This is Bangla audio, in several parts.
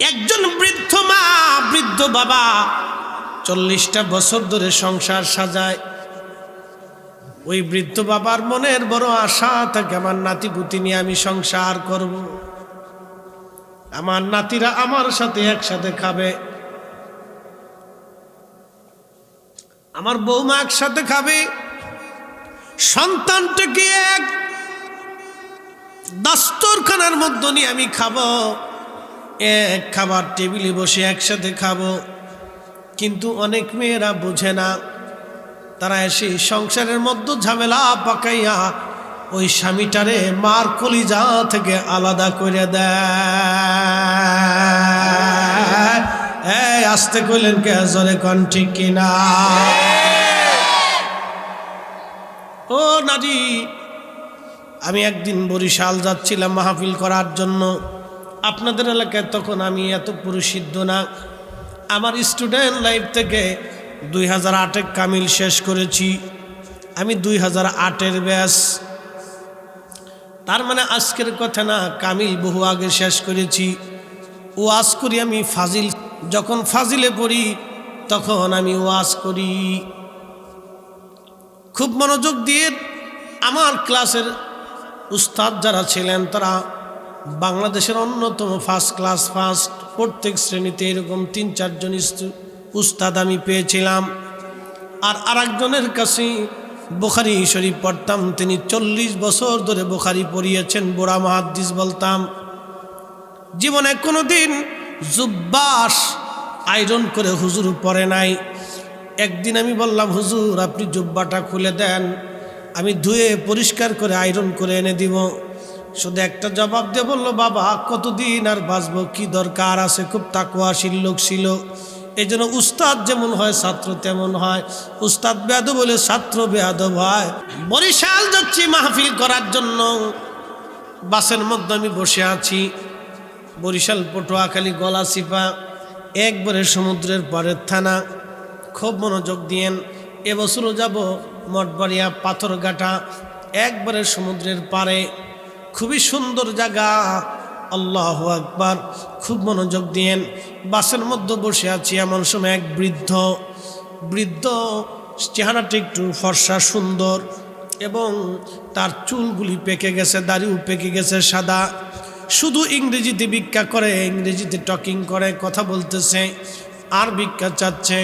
একজন বৃদ্ধ মা বৃদ্ধ বাবা 40টা বছর ধরে সংসার সাজায়। ওই বৃদ্ধ বাবার মনের বড় আশা থাকে, আমার নাতিপুতি নিয়ে আমি সংসার করব, আমার নাতিরা আমার সাথে একসাথে খাবে, আমার বৌমা একসাথে খাবে। সন্তানটাকে এক দস্তরখানার মধ্যে নিয়ে আমি খাবো, এক খাবার টেবিলে বসে একসাথে খাবো। কিন্তু অনেক মেয়েরা বোঝে না, তারা এসে সংসারের মধ্যে ঝামেলা পাকাইয়া ওই স্বামীটারে মার কলিজা থেকে আলাদা করে দেয়। এই আসতে কইলেন কে, জোরে কোন ঠিক কিনা? ও নারী, আমি একদিন বরিশাল যাচ্ছিলাম মাহফিল করার জন্য। আপনাদের এলাকায় তখন আমি এত পরিশুদ্ধ না। আমার স্টুডেন্ট লাইফ থেকে 2008-এ কামিল শেষ করেছি। আমি 2008-এর ব্যাচ, তার মানে আজকের কথা না, কামিল বহু আগে শেষ করেছি। ওয়াজ করি আমি ফাজিল, যখন ফাজিলে পড়ি তখন আমি ওয়াজ করি খুব মনোযোগ দিয়ে। আমার ক্লাসের উস্তাদ যারা ছিলেন তারা বাংলাদেশের অন্যতম ফার্স্ট ক্লাস ফার্স্ট, প্রত্যেক শ্রেণীতে এরকম 3-4 জন উস্তাদ আমি পেয়েছিলাম। আর আরেকজনের কাছে বুখারী শরীফ পড়তাম, তিনি 40 বছর ধরে বুখারী পড়িয়েছেন, বুড়া মুহাদ্দিস বলতাম। জীবনে কোনোদিন জুব্বাস আয়রন করে হুজুর পরে নাই। একদিন আমি বললাম, হুজুর আপনি জুব্বাটা খুলে দেন, আমি ধুয়ে পরিষ্কার করে আয়রন করে এনে দিব। শুধু একটা জবাব দিয়ে বললো, বাবা কতদিন আর বাঁচবো, কি দরকার আছে? খুব তাকওয়াশীল লোক ছিল। এই জন্য উস্তাদ যেমন হয় ছাত্র তেমন হয়, উস্তাদ বেয়াদব বলে ছাত্র বেয়াদব হয়। বরিশাল যাচ্ছি মাহফিল করার জন্য, বাসের মধ্যে আমি বসে আছি। বরিশাল পটুয়াখালী গলাচিপা, একবারে সমুদ্রের পাড়ের থানা। খুব মনোযোগ দিয়েন, এবছরও যাব মঠবাড়িয়া পাথরঘাটা, একবারে সমুদ্রের পাড়ে, খুবই সুন্দর জায়গা। আল্লাহু আকবার, খুব মনোযোগ দিয়েন। বাসের মধ্যে বসে আছি, এমন সময় এক বৃদ্ধ চেহারাটা একটু ফর্সা সুন্দর, এবং তার চুলগুলি পেকে গেছে, দাড়িও পেকে গেছে সাদা। শুধু ইংরেজিতে ভিক্ষা করে, ইংরেজিতে টকিং করে, কথা বলতেছে আর ভিক্ষা চাচ্ছে।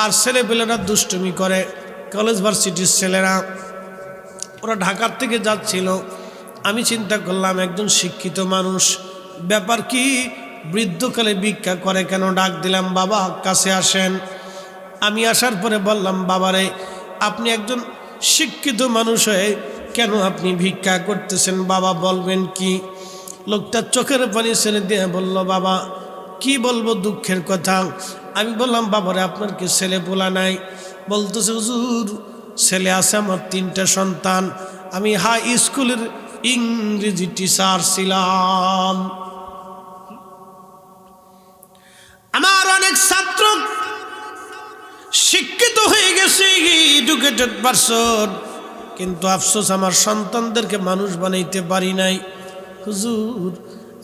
আর ছেলেপেলেরা দুষ্টুমি করে, কলেজ ভার্সিটির ছেলেরা, ওরা ঢাকার থেকে যাচ্ছিল। আমি চিন্তা করলাম একজন শিক্ষিত মানুষ, ব্যাপার কি বৃদ্ধকালে ভিক্ষা করে কেন? ডাক দিলাম, বাবা কাছে আসেন। আমি আসার পরে বললাম, বাবারে আপনি একজন শিক্ষিত মানুষ হয়ে কেন আপনি ভিক্ষা করতেছেন? বাবা বলবেন কি? লোকটা চোখের পানি ছেড়ে দিয়ে বলল, বাবা কি বলবো, দুঃখের কথা। আমি বললাম, বাবারে আপনার কি ছেলে পোলা নাই? বলতেছে, হুজুর ছেলে আছে আমার 3টা সন্তান, আমি হাই স্কুলের ইংরেজি টিচার ছিলাম, আমার অনেক ছাত্র শিক্ষিত হয়ে গেছে, এডুকেটেড পারসন, কিন্তু আফসোস আমার সন্তানদেরকে মানুষ বানাইতে পারি নাই। হুজুর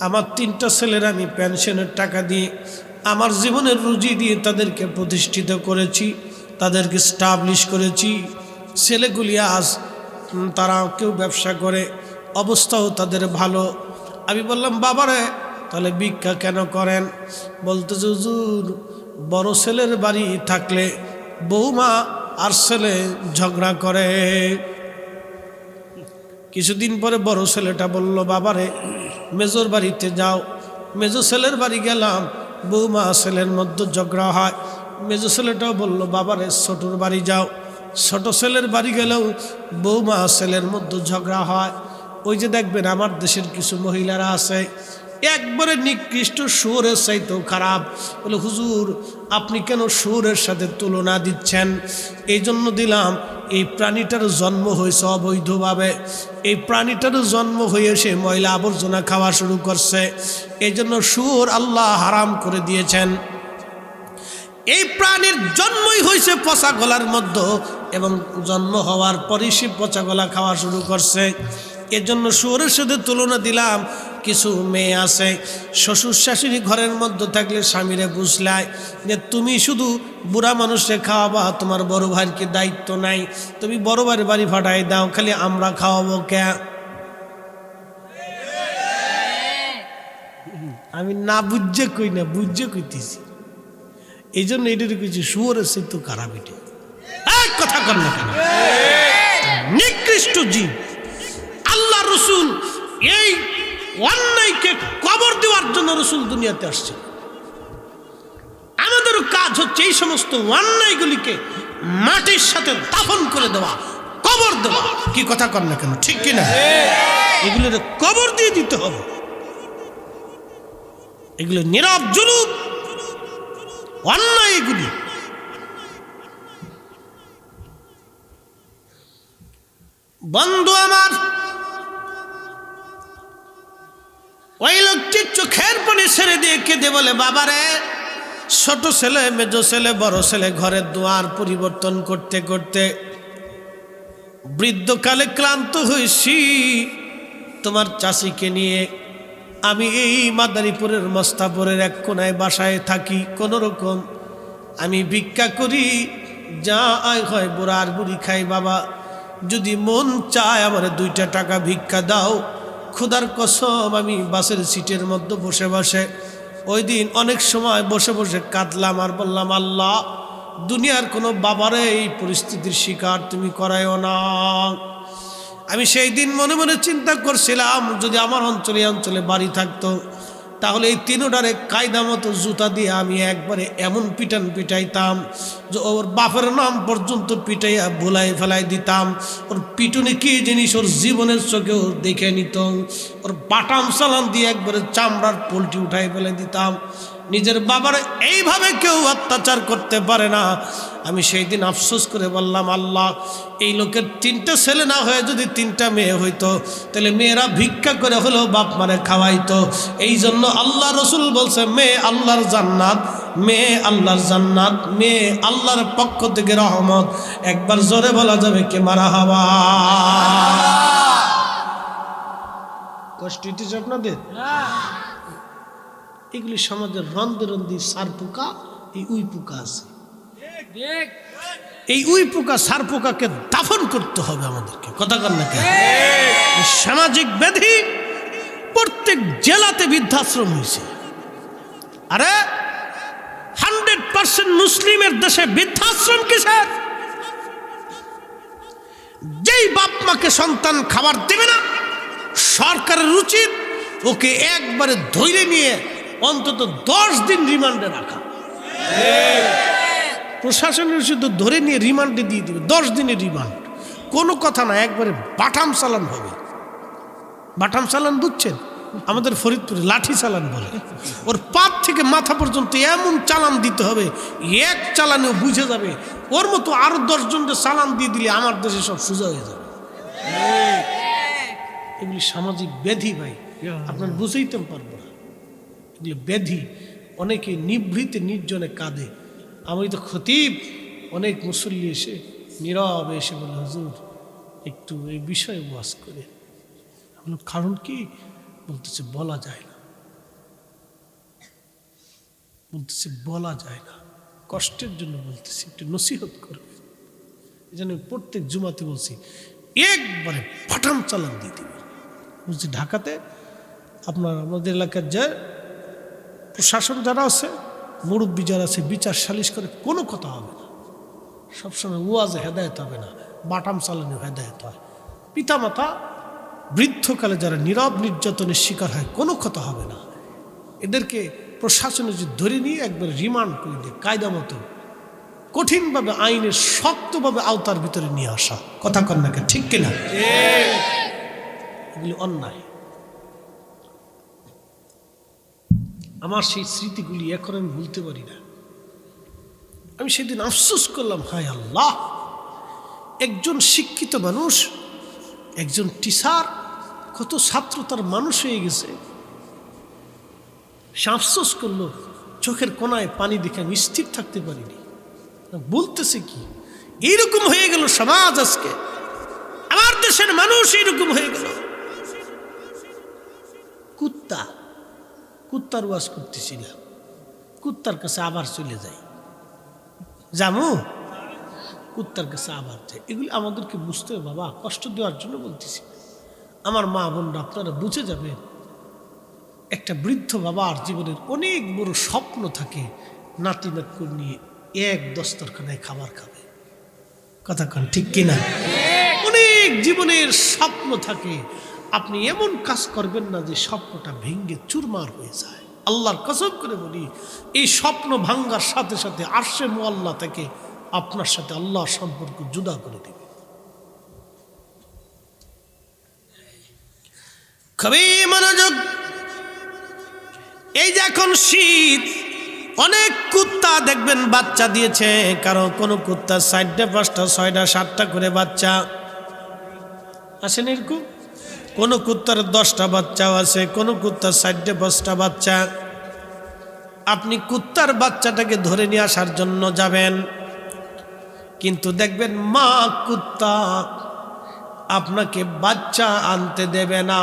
আমার 3টা ছেলের আমি পেনশনের টাকা দিয়ে, আমার জীবনের রুজি দিয়ে তাদেরকে প্রতিষ্ঠিত করেছি, তাদেরকে স্টাবলিশ করেছি। ছেলেগুলি আজ তারা কেউ ব্যবসা করে, অবস্থাও তাদের ভালো। আমি বললাম, বাবারে তাহলে ভিক্ষা কেন করেন? বলতেছে, হুজুর বড় ছেলের বাড়ি থাকলে বৌমা আর ছেলে ঝগড়া করে। কিছুদিন পরে বড় ছেলেটা বলল, বাবারে মেজোর বাড়িতে যাও। মেজো ছেলের বাড়ি গেলাম, বৌমা ছেলের মধ্যে ঝগড়া হয়। মেজো ছেলেটাও বলল, বাবারে ছোটোর বাড়ি যাও। ছোট ছেলের বাড়ি গেলেও বৌমা ছেলের মধ্যে ঝগড়া হয়। ওই যে দেখবেন আমার দেশের কিছু মহিলারা আছে, একবারে নিকৃষ্ট শুয়োরের চাইতেও খারাপ। বলে, হুজুর আপনি কেন শুয়োরের সাথে তুলনা দিচ্ছেন? এই জন্য দিলাম, এই প্রাণীটার জন্ম হয়েছে অবৈধভাবে, এই প্রাণীটার জন্ম হয়ে সে ময়লা আবর্জনা খাওয়া শুরু করছে, এই জন্য শুয়োর আল্লাহ হারাম করে দিয়েছেন। এই প্রাণীর জন্মই হয়েছে পচা গলার মধ্যে, এবং জন্ম হওয়ার পরই সে পচা গলা খাওয়া শুরু করছে। এজন্য শুয়োরের সাথে তুলনা দিলাম, কিছু মেয়ে আছে শ্বশুর শাশুড়ি ঘরের মধ্যে থাকলে স্বামীরে বুঝলায় যে তুমি শুধু বুড়া মানুষে খাওয়াবা, তোমার বড় ভাইয়ের কি দায়িত্ব নাই, তুমি বড় ভাইয়ের বাড়ি ফাটাই দাও, খালি আমরা খাওয়াবো কে? আমি না বুঝে কই না, বুঝে কইতেছি। এই জন্য এটার কিছু শুয়োরের সে তো খারাপ, এটা এক কথা কর না কেন? নিকৃষ্ট জীব। আল্লাহ রসুল এই অন্যায়কে কবর দেওয়ার জন্য রসুল দুনিয়াতে আসছে। আমাদেরও কাজ হচ্ছে এই সমস্ত অন্যায়গুলিকে মাটির সাথে দাফন করে দেওয়া, কবর দেওয়া। কি কথা কর না কেন? ঠিক কিনা? এগুলোর কবর দিয়ে দিতে হবে। এগুলো নীরব জুলুম, অন্যায় এগুলি। বন্ধু আমার, ওই লোকটি চোখের পানি ছেড়ে দিয়ে কেঁদে বলে, বাবারে, ছোট ছেলে, মেজ ছেলে, বড় ছেলে ঘরের দুয়ার পরিবর্তন করতে করতে বৃদ্ধকালে ক্লান্ত হয়েছি। তোমার চাষিকে নিয়ে আমি এই মাদারীপুরের মস্তাপুরের এক কোনায় বাসায় থাকি। কোন রকম আমি ভিক্ষা করি, যা আয় হয় বুড়া আর বুড়ি খাই। বাবা, যদি মন চায় আমার 2টা টাকা ভিক্ষা দাও। খোদার কসম, আমি বাসের সিটের মধ্যে বসে বসে ওই দিন অনেক সময় বসে বসে কাঁদলাম আর বললাম, আল্লাহ, দুনিয়ার কোনো বাবারে এই পরিস্থিতির শিকার তুমি করায়ও না। আমি সেই দিন মনে মনে চিন্তা করছিলাম, যদি আমার অঞ্চলে বাড়ি থাকতো, তাহলে এই 3টারে কায়দা মতো জুতা দিয়ে আমি একবারে এমন পিটাইতাম যে ওর বাপের নাম পর্যন্ত পিটাইয়া ভুলাই ফেলাই দিতাম। ওর পিটুনি কি জিনিস ওর জীবনের চোখেও দেখে নিত। ওর বাটাম চালান দিয়ে একবারে চামড়ার পোলট্রি উঠাই ফেলে দিতাম। নিজের বাবার এইভাবে কেউ অত্যাচার করতে পারে না। আমি সেই দিন আফসোস করে বললাম, আল্লাহ, এই লোকের 3টা ছেলে না হয়ে যদি 3টা মেয়ে হইতো, তাহলে মেয়েরা ভিক্ষা করে হলেও বাপ মানে খাওয়াইতো। এই জন্য আল্লাহ রসুল বলছে, মেয়ে আল্লাহর জান্নাত, মেয়ে আল্লাহর জান্নাত, মেয়ে আল্লাহর পক্ষ থেকে রহমত। একবার জোরে বলা যাবে কে মারহাবা? কষ্ট হইতেছে আপনাদের? এগুলি সমাজের রন্ধ্রন্দি সার পোকা, এই উই পোকা আছে। এই উই পোকা সার পোকাকে দাফন করতে হবে আমাদেরকে। কথা কর না কেন? সামাজিক ব্যাধি। প্রত্যেক জেলাতে বৃদ্ধাশ্রম হয়েছে। আরে 100% মুসলিমের দেশে বৃদ্ধাশ্রম কিসের? যেই বাপ মাকে সন্তান খাবার দেবে না, সরকারের উচিত ওকে একবারে ধরে নিয়ে অন্তত 10 দিন রিমান্ডে রাখা। প্রশাসনের উচিত ধরে নিয়ে রিমান্ডে দিয়ে দিবে, 10 দিনের রিমান্ড। কোনো কথা না, একবারে বাটাম চালান হবে। বাটাম চালান বুঝছেন? আমাদের ফরিদপুরে লাঠি চালান বলে। ওর পাপ থেকে মাথা পর্যন্ত এমন চালান দিতে হবে, এক চালানেও বুঝে যাবে। ওর মতো আরো 10 জনকে চালান দিয়ে দিলে আমার দেশে সব সোজা হয়ে যাবে। এগুলি সামাজিক ব্যাধি ভাই, আপনার বুঝাইতে পারবো না। এগুলি ব্যাধি। অনেকে নিভৃতে নির্জনে কাঁদে। আমি তো খতিব, অনেক মুসল্লি এসে নীরবে এসে বলে, হুজুর একটু এই বিষয়ে ওয়াজ করে। কারণ কি? বলতেছে বলা যায় না, বলতেছে বলা যায় না, কষ্টের জন্য বলতেছি, একটু নসিহত করবে। এই জন্য প্রত্যেক জুমাতে বলছি, একবারে পাঠান চালান দিয়ে দিবে। বলছি ঢাকাতে আমাদের এলাকার যে প্রশাসন যারা আছে, মুরব্বী যারা আছে, বিচার সালিশ করে কোনো কথা হবে না। সবসময় ওয়াজে হেদায়েত হবে না, বাটাম চালানো হেদায়েত হয়। পিতামাতা বৃদ্ধকালে যারা নীরব নির্যাতনের শিকার হয়, কোনো কথা হবে না। এদেরকে প্রশাসনে যে ধরে নিয়ে একবার রিমান্ড করে দিয়ে কায়দা মতো কঠিনভাবে আইনের শক্তভাবে আওতার ভিতরে নিয়ে আসা। কথা কন না, ঠিক কিনা? এগুলি অন্যায়। আমার সেই স্মৃতিগুলি এখন আমি ভুলতে পারি না। আমি সেদিন আফসোস করলাম, হায় আল্লাহ, একজন শিক্ষিত মানুষ, একজন টিচার, কত ছাত্র তার মানুষ হয়ে গেছে। সে আফসোস করলো, চোখের কোনায় পানি দেখে আমি স্থির থাকতে পারিনি। বলতেছে কি, এইরকম হয়ে গেল সমাজ আজকে। আমার দেশের মানুষ এইরকম হয়ে গেল। কুত্তার ওয়াজ করতেছিলাম, কুত্তার কাছে আবার চলে যাই, জামু কুত্তার কাছে আবার যাই। এগুলি আমাদেরকে বুঝতে হবে বাবা, কষ্ট দেওয়ার জন্য বলতেছি। আমার মা বোনরা আপনারা বুঝে যাবেন, একটা বৃদ্ধ বাবার জীবনের অনেক বড় স্বপ্ন থাকে, নাতি নাতনি নিয়ে এক দস্তরখানায় খাবার খাবে। কথা কন ঠিক কিনা? অনেক জীবনের স্বপ্ন থাকে, আপনি এমন কাজ করবেন না যে স্বপ্নটা ভেঙে চুরমার হয়ে যায়। আল্লাহর কসম করে বলি, এই স্বপ্ন ভাঙ্গার সাথে সাথে আরশে মুআল্লা থেকে আপনার সাথে আল্লাহর সম্পর্ক জুদা করে দেবে। খুবই মনোযোগ। এই যে এখন শীত, অনেক কুত্তা দেখবেন বাচ্চা দিয়েছে, কারণ কোন কুত্তা 4টা 5টা 6টা 7টা করে বাচ্চা আসেন এরকম। কোন কুত্তার 10টা বাচ্চাও আছে, কোন কুত্তার 4টা 5টা বাচ্চা। আপনি কুত্তার বাচ্চাটাকে ধরে নিয়ে আসার জন্য যাবেন, কিন্তু দেখবেন মা কুত্তা আপনাকে বাচ্চা আনতে দেবে না।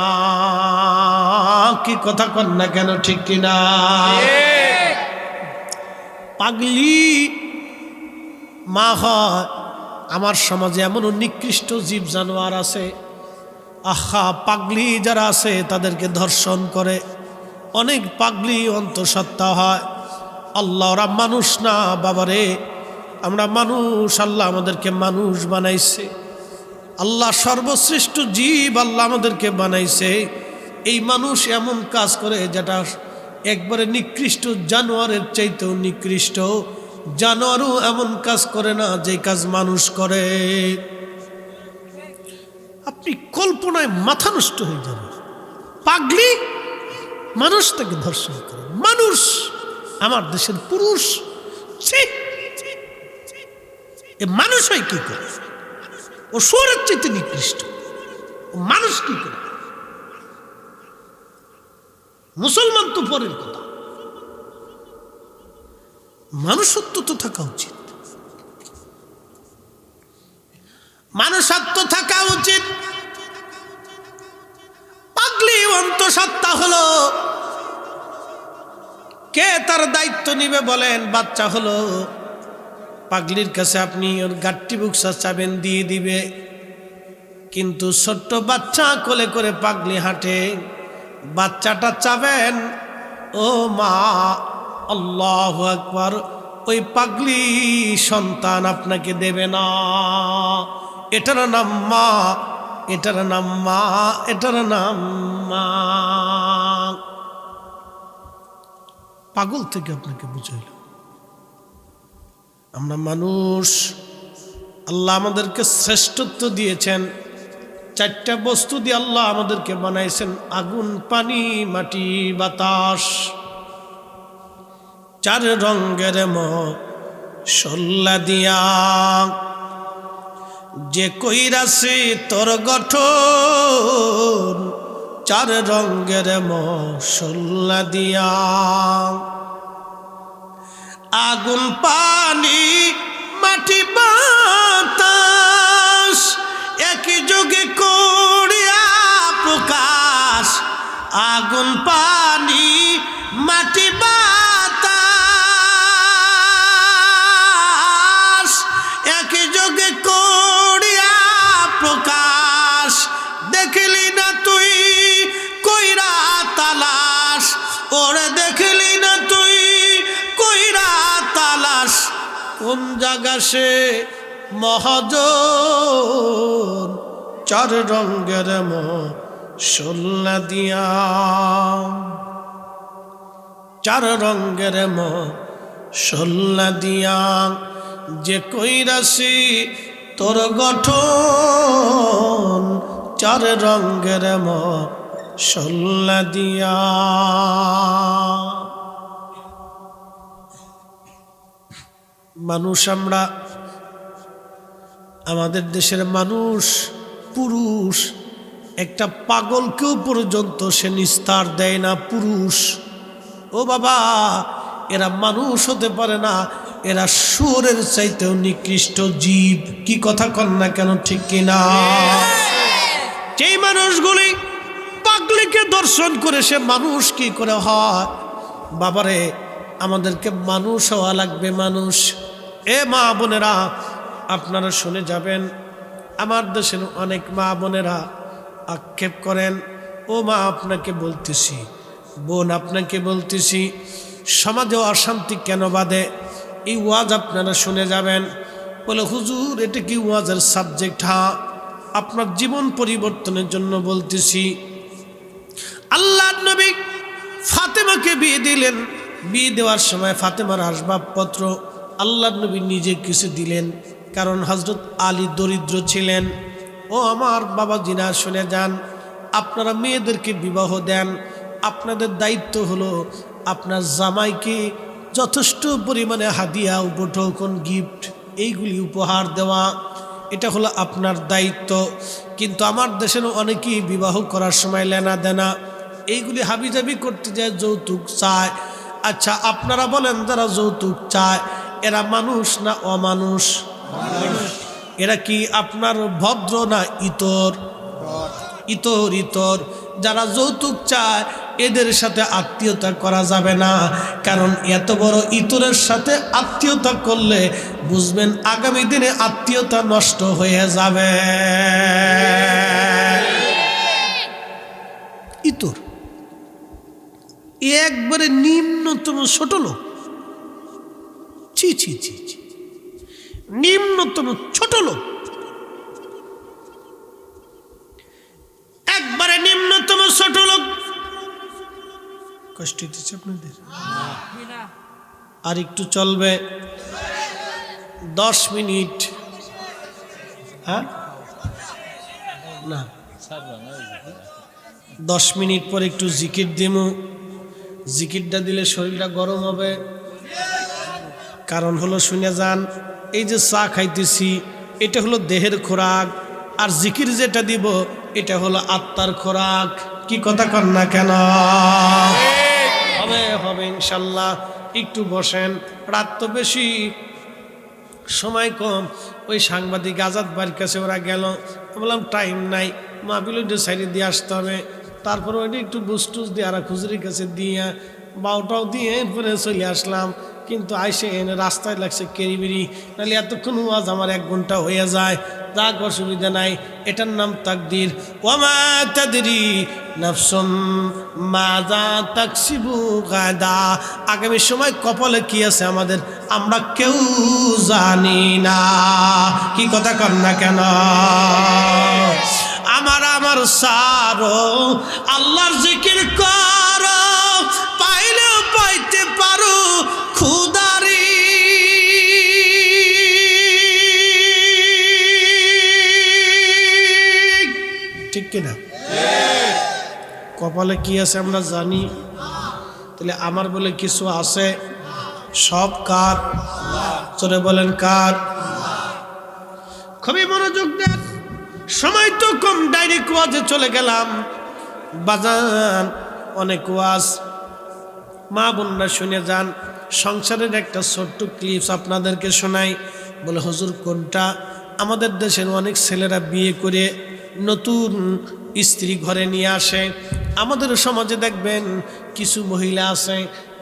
কি কথা কন না কেন, ঠিক কিনা? পাগলি মা হয়। আমার সমাজে এমন নিকৃষ্ট জীব জানোয়ার আছে, আহা পাগলি যারা আছে তাদেরকে ধর্ষণ করে। অনেক পাগলি অন্তঃসত্ত্বা হয়। আল্লাহ ওরা মানুষ না বাবারে, আমরা মানুষ, আল্লাহ আমাদেরকে মানুষ বানাইছে। আল্লাহ সর্বশ্রেষ্ঠ জীব আল্লাহ আমাদেরকে বানাইছে। এই মানুষ এমন কাজ করে যেটা একবারে নিকৃষ্ট, জানোয়ারের চাইতেও নিকৃষ্ট। জানোয়ারও এমন কাজ করে না যে কাজ মানুষ করে। আপনি কল্পনায় মাথা নষ্ট হয়ে যাবে। পাগলি মানুষ তাকে ধর্ষণ করে। মানুষ আমার দেশের পুরুষ, এ মানুষ হয় কি করে? ও শুয়োরের চাইতে নিকৃষ্ট। ও মানুষ কি করে? মুসলমান তো পরের কথা, মানুষত্ব তো থাকা উচিত। মানুষত্ব থাকা উচিত। পাগলি অন্তঃসত্ত্বা হলো, কে তার দায়িত্ব নিবে বলেন? বাচ্চা হলো, পাগলির কাছে আপনি ওর গাট্টি বুকসা চাবেন, দিয়ে দিবে। কিন্তু ছোট্ট বাচ্চা কোলে করে পাগলি হাঁটে, বাচ্চাটা চাবেন, ও মা আল্লাহু আকবার, ওই পাগলি সন্তান আপনাকে দেবে না। এটার নাম মা, এটার নাম মা, এটার নাম মা। পাগল থেকে আপনাকে বুঝাইল আমরা মানুষ। আল্লাহ আমাদেরকে শ্রেষ্ঠত্ব দিয়েছেন। 4টা বস্তু দিয়ে আল্লাহ আমাদেরকে বানাইছেন, আগুন, পানি, মাটি, বাতাস। 4 রঙের মশলা দিয়া যে কইরাছে তোর গঠন, 4 রঙের মশলা দিয়া। আগুন, পানি, মাটি, বাতাস একই যোগে করিয়া প্রকাশ। আগুন, পানি, মাটি, বাতাস একই যোগে করিয়া প্রকাশ। দেখলি না তুই কইরা তালাশ, ওরে দেখলি না তুই কইরা তালাশ। কোন জায়গা সে মহাজন, 4 রঙের মশলা দিয়া। 4 রঙের মশলা দিয়া যে কইরাছি তোর গঠন, 4 রঙের মশলা দিয়া। মানুষ আমরা, আমাদের দেশের মানুষ, পুরুষ, একটা পাগলকেও পর্যন্ত সে নিস্তার দেয় না। পুরুষ, ও বাবা, এরা মানুষ হতে পারে না, এরা শুয়োরের চাইতেও নিকৃষ্ট জীব। কি কথা কন না কেন, ঠিক কিনা? যেই মানুষগুলি পাগলিকে দর্শন করে সে মানুষ কি করে হয়? বাবারে, আমাদেরকে মানুষ হওয়া লাগবে, মানুষ। এ মা বোনেরা, আপনারা শুনে যাবেন, আমার দেশের অনেক মা বোনেরা আক্ষেপ করেন, ও মা আপনাকে বলতেছি, বোন আপনাকে বলতেছি, সমাজে অশান্তি কেন বাঁধে? এই ওয়াজ আপনারা শুনে যাবেন। বলে হুজুর এটা কি ওয়াজের সাবজেক্ট? হ্যাঁ, আপনার জীবন পরিবর্তনের জন্য বলতেছি। আল্লাহর নবী ফাতেমাকে বিয়ে দিলেন। বিয়ে দেওয়ার সময় ফাতেমার আসবাবপত্র আল্লাহর নবী নিজে কিছু দিলেন, কারণ হযরত আলী দরিদ্র ছিলেন। ও আমার বাবা জিনা, শুনে যান, আপনারা মেয়েদেরকে বিবাহ দেন, আপনাদের দায়িত্ব হলো আপনার জামাইকে যথেষ্ট পরিমাণে হাদিয়া, উপঢৌকন, গিফট এইগুলি উপহার দেওয়া, এটা হলো আপনার দায়িত্ব। কিন্তু আমার দেশের অনেকেই বিবাহ করার সময় লেনা দেনা এইগুলি হাবিজাবি করতে যায়, যৌতুক চায়। আচ্ছা আপনারা বলেন, যারা যৌতুক চায় এরা মানুষ না অমানুষ? এরা কি আপনার ভদ্র না ইতর? ইতর ইতর। যারা যৌতুক চায় এদের সাথে আত্মীয়তা করা যাবে না, কারণ এত বড় ইতরের সাথে আত্মীয়তা করলে বুঝবেন আগামী দিনে আত্মীয়তা নষ্ট হয়ে যাবে। ইতর একবারে নিম্নতম ছোট লোক, ছি ছি ছি ছি, নিম্নতম ছোট লোক, একবারে নিম্নতম ছোট লোক। কষ্ট দিচ্ছে আপনাদের? আর একটু চলবে 10 মিনিট। হ্যাঁ না, 10 মিনিট পর একটু জিকির দিমু। জিকিরটা দিলে শরীরটা গরম হবে। কারণ হলো, শুনে যান, এই যে চা খাইতেছি এটা হলো দেহের খোরাক, আর জিকির যেটা দিব এটা হলো আত্মার খোরাক। কি কথা কন না কেন? হবে হবে ইনশাল্লাহ। একটু বসেন, রাত তো বেশি, সময় কম। ওই সাংবাদিক আজাদ বাড়ির কাছে ওরা গেল, বললাম টাইম নাই, মাহফিলটা সাইডে দিয়ে আসতে হবে। তারপর ওইটা একটু বুস্টুস দিয়ে আর খুজুরির কাছে দিয়ে বাউটাও দিয়ে এরপরে চলে আসলাম। কিন্তু আইসে এনে রাস্তায় লাগছে কেরিবেরি, নাহলে এতক্ষণ ওয়াজ আমার 1 ঘন্টা হয়ে যায়। যাক, অসুবিধা নাই, এটার নাম তাকদীর। ওয়ামা তাদরি নাফসুম মাযা তাকসিবু গাদা। আগামী সময় কপালে কি আছে আমাদের আমরা কেউ জানি না। কি কথা কর না কেন? আমার সারো আল্লাহর জিকির করো, পাইলেও পাইতে পারো খুদারি। ঠিক কিনা? কপালে কি আছে আমরা জানি, তাহলে আমার বলে কিছু আছে? সব কার? চলে বলেন কার? খুবই মনোযোগ দেন, সময় তো কম, ডাইরেক্ট ওয়াজে চলে গেলাম। বাজান অনেক ওয়াজ, মা বোনরা শুনে যান। সংসারের একটা ছোট্ট ক্লিপস আপনাদেরকে শোনাই। বলে হুজুর কোনটা? আমাদের দেশের অনেক ছেলেরা বিয়ে করে নতুন স্ত্রী ঘরে নিয়ে আসে। আমাদের সমাজে দেখবেন কিছু মহিলা আছে,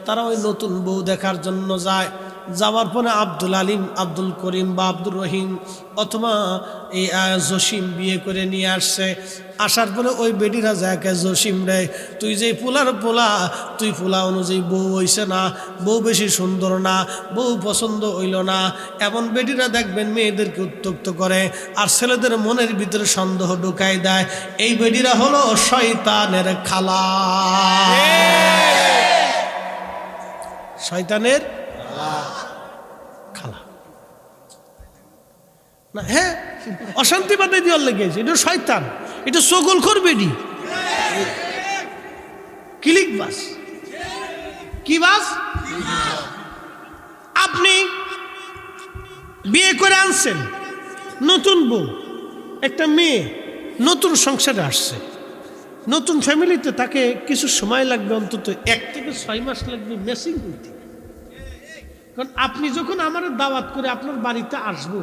তারা ওই নতুন বউ দেখার জন্য যায়। যাওয়ার পরে আব্দুল আলিম, আব্দুল করিম বা আব্দুর রহিম অথবা এই জসিম বিয়ে করে নিয়ে আসছে। আসার পরে ওই বেডিরা যাকে জসিম রে, তুই যে পোলার পোলা, তুই পোলা অনুযায়ী বউ হইছে না, বউ বেশি সুন্দর না, বউ পছন্দ হইল না। এমন বেডিরা দেখবেন মেয়েদেরকে উত্ত্যক্ত করে, আর ছেলেদের মনের ভিতরে সন্দেহ ঢুকাই দেয়। এই বেডিরা হলো শয়তানের খালা। শয়তানের খালা না? হ্যাঁ, অশান্তি বাদে দেওয়ার লেগেছে, এটা শয়তান, এটা সকল করবে নি। ক্লিক বাস, কি বাস? আপনি বিয়ে করে আনছেন নতুন বউ, একটা মেয়ে নতুন সংসারে আসছে, নতুন ফ্যামিলিতে, তাকে কিছু সময় লাগবে, অন্তত 1 থেকে 6 মাস লাগবে মেসিং করতে। কারণ আপনি যখন আমার দাওয়াত করে আপনার বাড়িতে আসবো,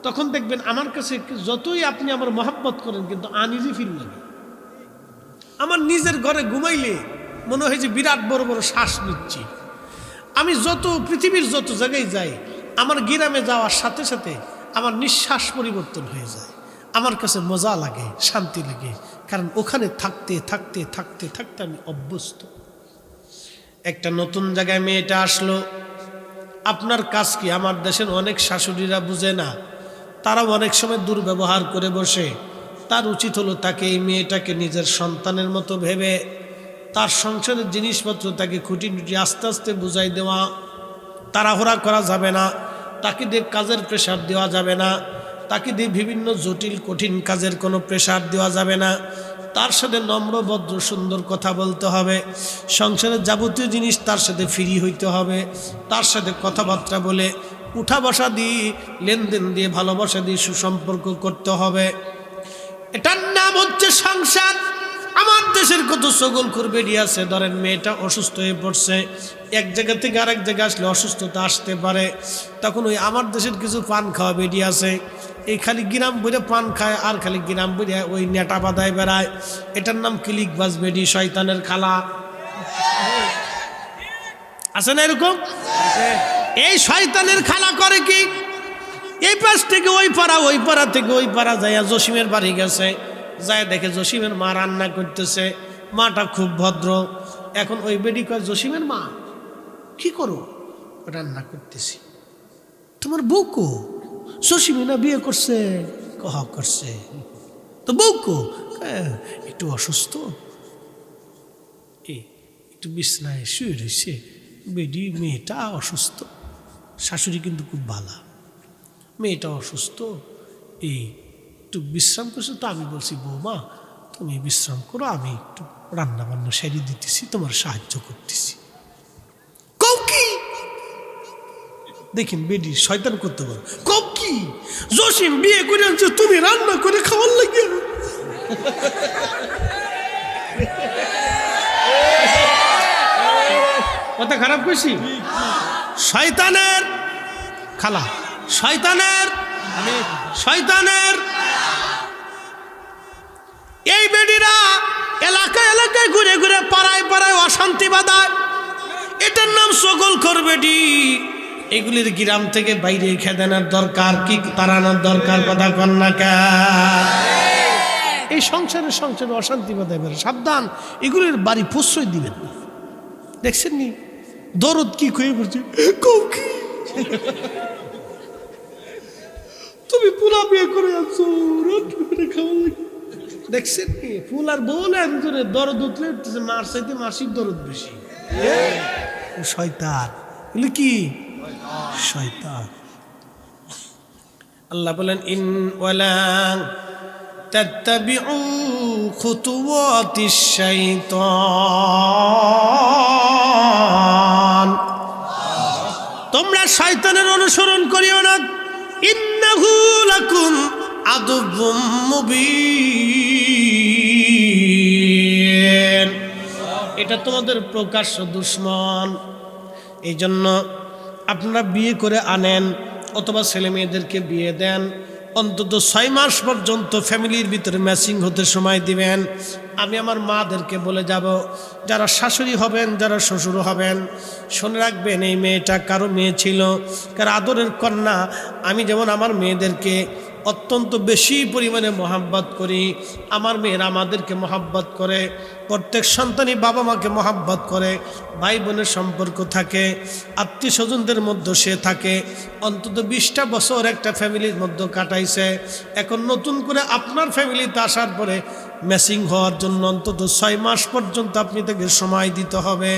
তখন দেখবেন আমার কাছে যতই আপনি আমার মহব্বত করেন, কিন্তু আনইজি ফিল লাগে। আমার নিজের ঘরে ঘুমাইলে মনে হয় যে বিরাট বড় বড় শ্বাস নিচ্ছি। আমি যত পৃথিবীর যত জায়গায় যাই, আমার গ্রামে যাওয়ার সাথে সাথে আমার নিঃশ্বাস পরিবর্তন হয়ে যায়। আমার কাছে মজা লাগে, শান্তি লাগে, কারণ ওখানে থাকতে থাকতে থাকতে থাকতে আমি অভ্যস্ত। একটা নতুন জায়গায় মেয়েটা আসলো, আপনার কাজ কি? আমার দেশের অনেক শাশুড়িরা বুঝে না, তারাও অনেক সময় দুর্ব্যবহার করে বসে। তার উচিত হলো তাকে, এই মেয়েটাকে নিজের সন্তানের মতো ভেবে তার সংসারের জিনিসপত্র তাকে খুঁটিনুটি আস্তে আস্তে বুঝাই দেওয়া। তাড়াহুড়া করা যাবে না, তাকে দিয়ে কাজের প্রেশার দেওয়া যাবে না, তাকে দিয়ে বিভিন্ন জটিল কঠিন কাজের কোনো প্রেশার দেওয়া যাবে না। তার সাথে নম্র ভদ্র সুন্দর কথা বলতে হবে। সংসারের যাবতীয় জিনিস তার সাথে ফ্রি হইতে হবে। তার সাথে কথাবার্তা বলে উঠা বসা দিয়ে, লেনদেন দিয়ে, ভালোবাসা দিয়ে সুসম্পর্ক করতে হবে। এটার নাম হচ্ছে সংসার। আমার দেশের কত সকলখোর বেরিয়ে আছে। ধরেন মেয়েটা অসুস্থ হয়ে পড়ছে, এক জায়গা থেকে আরেক জায়গায় আসলে অসুস্থতা আসতে পারে, তখন ওই আমার দেশের কিছু পান খাওয়া বেরিয়ে আছে, এই খালি গ্রাম বইরে পান খায় আর খালি গ্রাম বইরে ওই নেটা বাঁধায় বেড়ায়। এটার নাম ক্লিকবাজ বেডি, শয়তানের খালা। আছে না এরকম? এই শয়তানের খালা করে কি, এই পাশ থেকে ওই পাড়া, ওই পাড়া থেকে ওই পাড়া যাইয়া জসিমের বাড়ি গেছে, যায় দেখে জসিমের মা রান্না করতেছে। মাটা খুব ভদ্র। এখন ওই বেডি কয়, জসিমের মা কি করো? রান্না করতেছি। তোমার বউ কো? জসিমে না বিয়ে করছে? কহ করছে। তো বউ কো? একটু অসুস্থ, একটু বিছনায় শুয়ে রয়েছে। বেডি মেয়েটা অসুস্থ, শাশুড়ি কিন্তু খুব ভালো, মেয়েটা অসুস্থ, একটু বিশ্রাম করছে। তো আমি বলছি, বৌমা তুমি বিশ্রাম করো, আমি একটু রান্না বান্না সেরে দিতেছি, তোমার সাহায্য করতেছি। কও কি? দেখেন বেডি শয়তান করতে পারো। কও কি? জসিম বিয়ে করে আনছো, তুমি রান্না করে খাওয়ার লাগে? কথা খারাপ করছি? শয়তানের খালা, শয়তানের শয়তানের এই বেডিরা এলাকায় এলাকায় ঘুরে ঘুরে পাড়ায় পাড়ায় অশান্তি বাঁধায়। এটার নাম সকলখোর বেডি। এগুলির গ্রাম থেকে বাইরে খেদানোর দরকার, কি তাড়ানোর দরকার? কথা কন না কেন? এই সংসারে অশান্তি বাঁধায় বেড়ে, সাবধান, এগুলির বাড়ি প্রশ্রয় দিবেন না। দেখছেন নি দরদ কি খুঁয়ে পড়ছে? তুমি পুরা বিয়ে করে আনছো, খাওয়া লাগে। দেখছেন কি ফুল আর বউলে একজনের দরদ উঠলে মার চাইতে মাসিক দরদ বেশি। শয়তান, বলে কি শয়তান। আল্লাহ বলেন, ইন ওয়ালা তাত্তাবিউ খুতুওয়াতিশ শাইতান, তোমরা শয়তানের অনুসরণ করিও না। ইন্নাহু লাকুম আদুউম মুবিন, এটা তোমাদের প্রকাশ্য দুশমন। এই জন্য আপনারা বিয়ে করে আনেন অথবা ছেলে মেয়েদেরকে বিয়ে দেন, অন্তত 6 মাস পর্যন্ত ফ্যামিলির ভিতরে ম্যাচিং হতে সময় দিবেন। আমি আমার মাদেরকে বলে যাব, যারা শাশুড়ি হবেন, যারা শ্বশুর হবেন, শুনে রাখবেন এই মেয়েটা কারো মেয়ে ছিল, কারো আদরের কন্যা। আমি যেমন আমার মেয়েদেরকে অত্যন্ত বেশি পরিমাণে মহাব্বত করি, আমার মেয়েরা আমাদেরকে মহাব্বত করে। প্রত্যেক সন্তানই বাবা মাকে মহাব্বত করে, ভাই বোনের সম্পর্ক থাকে, আত্মীয় স্বজনদের মধ্যে সে থাকে। অন্তত 20টা বছর একটা ফ্যামিলির মধ্যে কাটাইছে, এখন নতুন করে আপনার ফ্যামিলিতে আসার পরে ম্যাচিং হওয়ার জন্য অন্তত 6 মাস পর্যন্ত আপনি তাকে সময় দিতে হবে।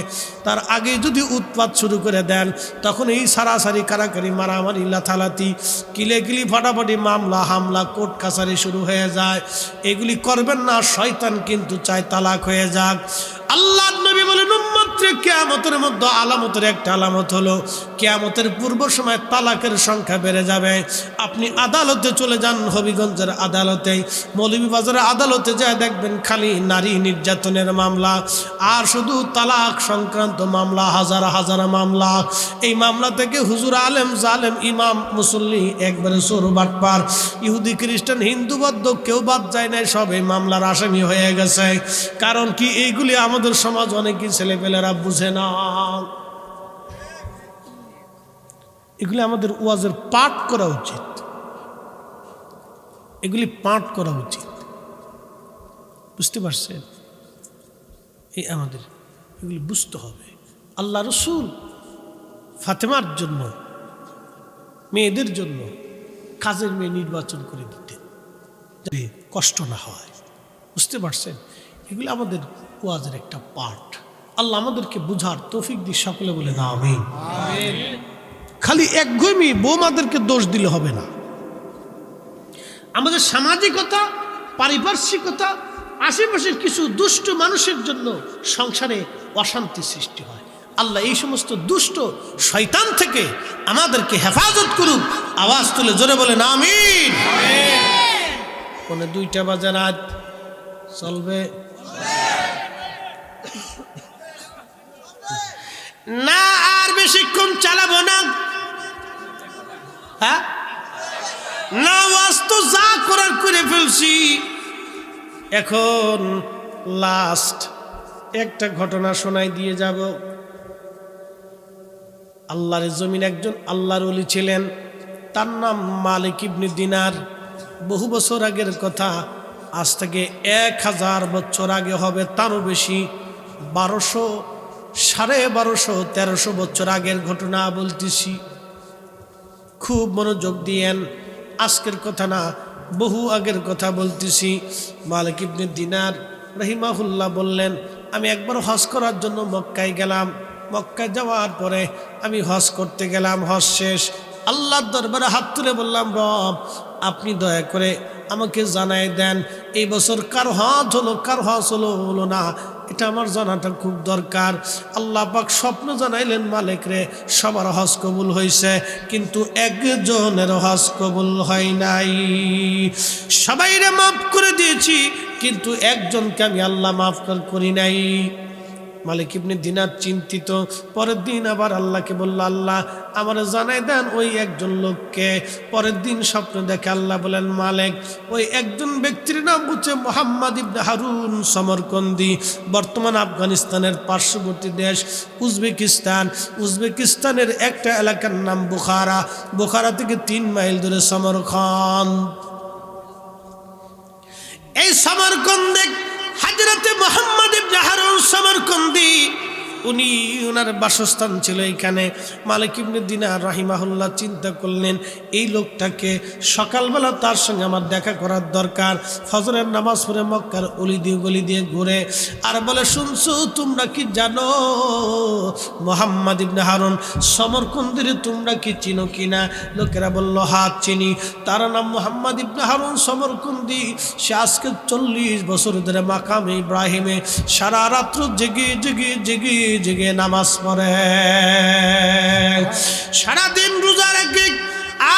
তার আগে যদি উৎপাত শুরু করে দেন, তখন এই সারাসারি কারাকারি মারামারি লাথালাতি কিলেকিলি ফাটাফাটি মামলা হামলা কোর্ট কাছারি শুরু হয়ে যায়। এগুলি করবেন না, শয়তান কিন্তু চায় তালাক হয়ে যাক। আল্লাহর নবী বলেন, উম্মত মাত্র কিয়ামতের মধ্যে আলামতের একটা আলামত হলো কিয়ামতের পূর্ব সময় তালাকের সংখ্যা বেড়ে যাবে। আপনি আদালতে চলে যান, হবিগঞ্জের আদালতে, মৌলভীবাজারের আদালতে যায় দেখবেন খালি নারী নির্যাতনের মামলা আর শুধু তালাক সংক্রান্ত মামলা, হাজার হাজার মামলা। এই মামলা থেকে হুজুর, আলেম, জালেম, ইমাম, মুসল্লি একবারে চোর বাটপার, ইহুদি, খ্রিস্টান, হিন্দু, বৌদ্ধ কেউ বাদ যায় নাই, সব এই মামলার আসামি হয়ে গেছে। কারণ কি, এইগুলি আমাদের সমাজ অনেকই ছেলেপেলেরা বুঝে না। এগুলি আমাদের ওয়াজের পাঠ করা উচিত, এগুলি পাঠ করা উচিত, বুঝতে পারছেন? এই আমাদের এগুলি বুঝতে হবে। আল্লাহ রসুল ফাতেমার জন্য, মেয়েদের জন্য কাজের মেয়ে নির্বাচন করে দিতেন যাতে কষ্ট না হয়, বুঝতে পারছেন? এগুলি আমাদের ওয়াজের একটা পাঠ। আল্লাহ আমাদেরকে বুঝার তৌফিক দিয়ে সকলে বলে না আমিন। খালি একঘমি বৌমাদেরকে দোষ দিলে হবে না। আমাদের সামাজিকতা, পারিপার্শ্বিকতা, আশেপাশের কিছু দুষ্ট মানুষের জন্য সংসারে অশান্তি সৃষ্টি হয়। আল্লাহ এই সমস্ত দুষ্ট শয়তান থেকে আমাদেরকে হেফাজত করুন। আওয়াজ তুলে জোরে বলে না আমিন। পৌনে 2টা বাজে রাত, চলবে না, আর বেশিক্ষণ চালাবো না। হ্যাঁ না, ওয়াজ তো যা করার করে ফেলছি। এখন লাস্ট একটা ঘটনা শোনাই দিয়ে যাব। আল্লাহর জমিন একজন আল্লাহর ওলি ছিলেন, তার নাম মালিক ইবনে দিনার। বহু বছর আগের কথা, আজ থেকে 1000 বছর আগে হবে, তারও বেশি, 1200, 1250, 1300 বছর আগের ঘটনা বলতেছি। খুব মনোযোগ দিয়েন, আজকের কথা না, বহু আগের কথা বলতেছি। মালিক ইবনে দিনার রাহিমাহুল্লাহ বললেন, আমি একবার হজ করার জন্য মক্কায় গেলাম। মক্কায় যাওয়ার পরে আমি হজ করতে গেলাম, হজ শেষ আল্লাহর দরবারে হাত তুলে বললাম, রব আপনি দয়া করে আমাকে জানাই দেন এই বছর কার হজ হলো, কার হজ হলো না, এটা আমার জানাটা খুব দরকার। আল্লাহ পাক স্বপ্ন জানাইলেন মালিক রে, সবার হজ কবুল হয়েছে, কিন্তু একজনের হজ কবুল হয় নাই। সবাইরে মাফ করে দিয়েছি, কিন্তু একজনকে আমি আল্লাহ মাফ করি নাই। মালিক ইবনে দিনার চিন্তিত। পরের দিন আবার আল্লাহকে বলল, আল্লাহ আমার জানাই দেন ওই একজন লোককে। পরের দিন স্বপ্ন দেখে আল্লাহ বলেন, মালিক ওই একজন ব্যক্তির নাম হচ্ছে মুহাম্মদ ইবনে হারুন সমরকন্দি, বর্তমান আফগানিস্তানের পার্শ্ববর্তী দেশ উজবেকিস্তান। উজবেকিস্তানের একটা এলাকার নাম বুখারা, বুখারা থেকে 3 মাইল দূরে সমরকন্দ। এই সমরকন্দে হযরতে মুহাম্মদ ইবনে হারুন সমরকন্দি, উনি ওনার বাসস্থান ছিল এখানে। মালিক ইবনে দিনার রাহিমাহুল্লাহ চিন্তা করলেন, এই লোকটাকে সকালবেলা তার সঙ্গে আমার দেখা করার দরকার। ফজরের নামাজ পড়ে মক্কার অলি দিয়ে গলি দিয়ে ঘুরে আর বলে, শুনছো তোমরা কি জানো মুহাম্মদ ইবনে হারুন সমরকন্দির তোমরা কি চিনো কিনা? লোকেরা বলল, হাত চিনি, তার নাম মুহাম্মদ ইবনে হারুন সমরকন্দি। সে আজকে 40 বছর ধরে মাকামে ইব্রাহিমে সারা রাত্র জেগে জেগে জেগে জেগে নামাজ পড়ে, সারাদিন রোজা রেখে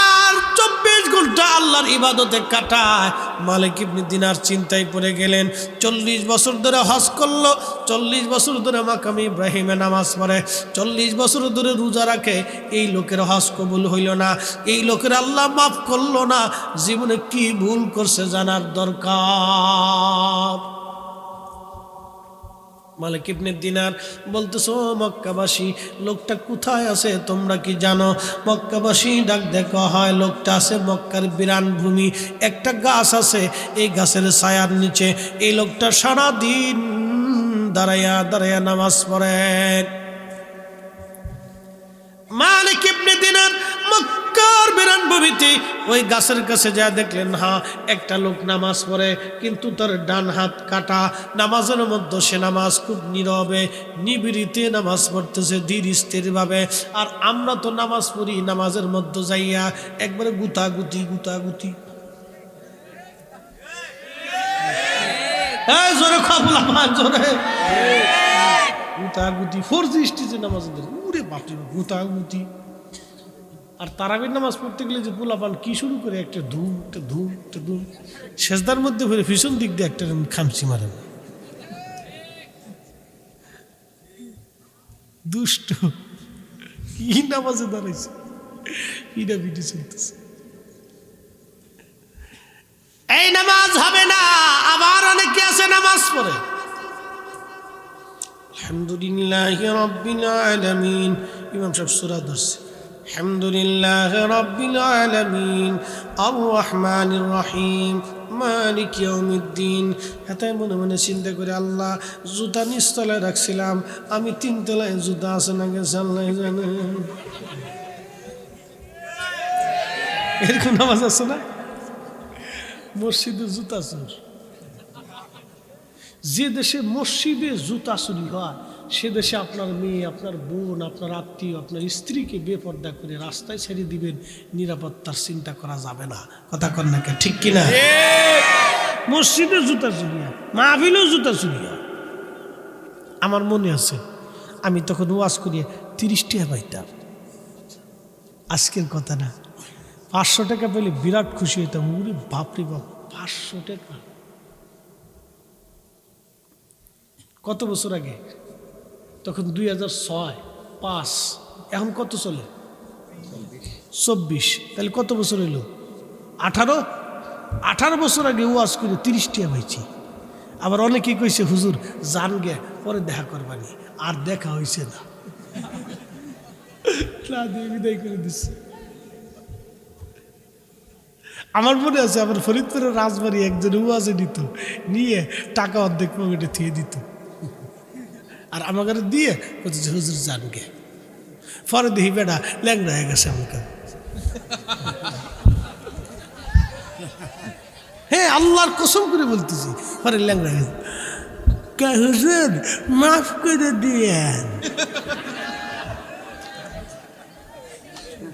আর 24 ঘন্টা আল্লাহর ইবাদতে কাটায়। মালিক ইবনে দিনার চিন্তায় পড়ে গেলেন, 40 বছর ধরে হজ করলো, 40 বছর ধরে মাকামে ইব্রাহিমে নামাজ পড়ে, 40 বছর ধরে রোজা রাখে, এই লোকের হজ কবুল হইল না, এই লোকের আল্লাহ মাফ করলো না। জীবনে কি ভুল করছে জানার দরকার। মালিক ইবনে দিনার বলতেছো, মক্কাবাসী লোকটা কোথায় আছে তোমরা কি জানো? মক্কাবাসী ডাক দেখা হয়, লোকটা আছে মক্কার বিরান ভূমি, একটা গাছ আছে, এই গাছের ছায়ার নিচে এই লোকটা সারাদিন দাঁড়াইয়া দাঁড়াইয়া নামাজ পড়ে। মালিক ইবনে দিনার মক্কার বিরান ভূমিতে ওই গাছের কাছে যা দেখলেন, হ্যাঁ একটা লোক নামাজ পড়ে, কিন্তু তার ডান হাত কাটা। নামাজের মধ্যে সে নামাজ খুব নীরবে নিবিড়িতে নামাজ পড়তেছে, ধীর স্থিরভাবে। আর আমরা তো নামাজ পড়ি নামাজের মধ্যে যাইয়া একবারে গুতাগুতি গুতাগুতি। জোরে খাবলা জোরে। গুতাগুতি ফরজি স্টেজে নামাজ উরে বাপরে গুতাগুতি। আর তারাবির নামাজ পড়তে গেলে যে পোলাপান কি শুরু করে একটা ধুম একটা ধুম একটা ধুম, সেজদার মধ্যে ফিরে ভীষণ দিক দিয়ে একটা খামচি মারেন, দুষ্ট কি নামাজে দাঁড়াইছে, পিডা পিডি চলতেছে। এই নামাজ হবে না। আবার অনেকে আছে নামাজ পড়ে আলহামদুলিল্লাহি রাব্বিল আলামিন, ইমাম সাহেব সূরা ধরছে আলহামদুলিল্লাহি রাব্বিল আলামিন আর রহমানির রহিম মালিক ইয়াউমিদ্দিন। হাতে মনে মনে চিন্তা করে আল্লাহ জুতা নিচতলায় রাখছিলাম, আমি 3 তলায় জুতা আছে না গেছে আল্লাহ জানে। এরকম নামাজ আছে না? মসজিদে জুতা চোর। যে দেশে মসজিদে জুতা চুরি হয় সে দেশে আপনার মেয়ে, আপনার বোন, আপনার আত্মীয়, আপনার স্ত্রীকে বেপর্দা করে রাস্তায় ছেড়ে দিবেন, নিরাপত্তার চিন্তা করা যাবে না। কথা কন না, ঠিক কিনা? মসজিদে জুতা চুরি হয়, মাহফিলেও জুতা চুরি হয়। আমার মনে আছে আমি তখন ওয়াজ করিয়ে 30 টাকা পাইতাম, আজকের কথা না। 500 টাকা পেলে বিরাট খুশি হইতাম। উরে বাপরে বাপ, 500 টাকা! কত বছর আগে? তখন 2006-05। এখন কত চলে? 24। তাহলে কত বছর হইল? 18 বছর আগে ওয়াজ করে 30 টাকা পাইছি। আবার অনেকেই কইছে হুজুর জান গে, পরে দেখা করবানি। আর দেখা হয়েছে না, দিয়ে বিদায় করে দিচ্ছে। আমার মনে আছে আমার ফরিদপুরের রাজবাড়ি একজন ওয়াজে নিত, নিয়ে টাকা অর্ধেক পকেটে থুয়ে দিত, আর আমাকে দিয়ে বলছে হুজুর জান গে। পরে দেখি বেটা ল্যাংড়া হয়ে গেছে আমাকে। হ্যাঁ, আল্লাহর কসম করে বলতেছি, পরে ল্যাংড়া হয়ে গেছে। হুজুর মাফ করে দিয়েন।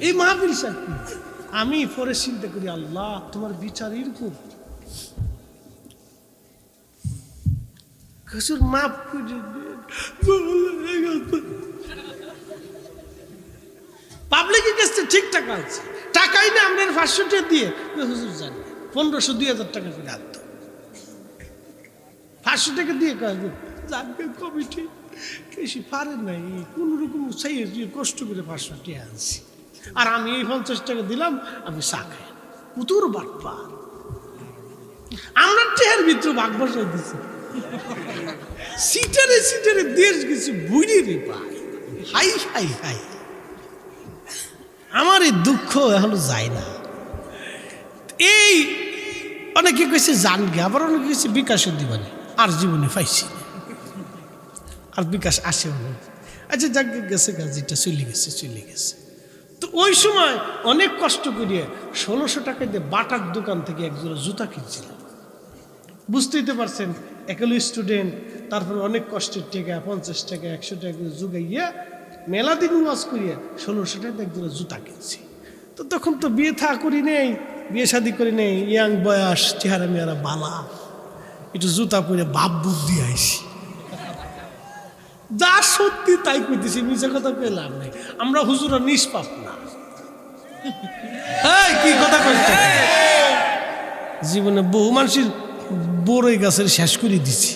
এই মাহফিল সাক্ষী। আমি পরে চিন্তা করি আল্লাহ তোমার বিচার এরকম, হুজুর মাফ করে দিয়েন। পাবলিকের কাছে ঠিক টাকা আছে, টাকাই না আমরা 500 টাকা দিয়ে হুজুর জানি 1500-2000 টাকা করে আনতো। 500 টাকা দিয়ে জানবে কমিটি বেশি পারে নাই, কোন রকম কষ্ট করে 500 টাকা আনছি, আর আমি এই 50 টাকা দিলাম, আমি চা খাই। কুতুর বাটপা আমরা টেহার ভিতরে ভাগ বসাই দিছি, সিটারে সিটারে দেশ গেছি বুড়ি রে পাই। হাই হাই হাই, আমার এই দুঃখ এখনো যায় না। এই অনেকে কইছে জানগে, আবার অনেকে কইছে বিকাশের দিবানে, আর জীবনে পাইছি আর বিকাশ আসেও না। আচ্ছা যাক গেছে, গাছটা চলে গেছে চলে গেছে। তো ওই সময় অনেক কষ্ট করিয়ে 1600 টাকা দিয়ে বাটার দোকান থেকে একজোড়া জুতা কিনছিলাম। বুঝতেই তো পারছেন, একল স্টুডেন্ট, তারপর অনেক কষ্টের টাকা 50 টাকা 100 টাকা করে জুগাইয়া মেলা দিন ওয়াজ করিয়া 1600 টাকা একজোড়া জুতা কিনছি। তো তখন তো বিয়ে থা করি নেই, বিয়ে শাদি করি নেই, ইয়াং বয়স, চেহারা মেয়ারা বালা, একটু জুতা পরে বাপ বুক দিয়ে আইসি। যা সত্যি তাই কইতেছি, মিছা কথা পেলাম নাই। আমরা হুজুরা নিষ্পাপ না। কি কথা কইতে, জীবনে বহু মানুষের বড়ই গাছের শেষ করে দিছি।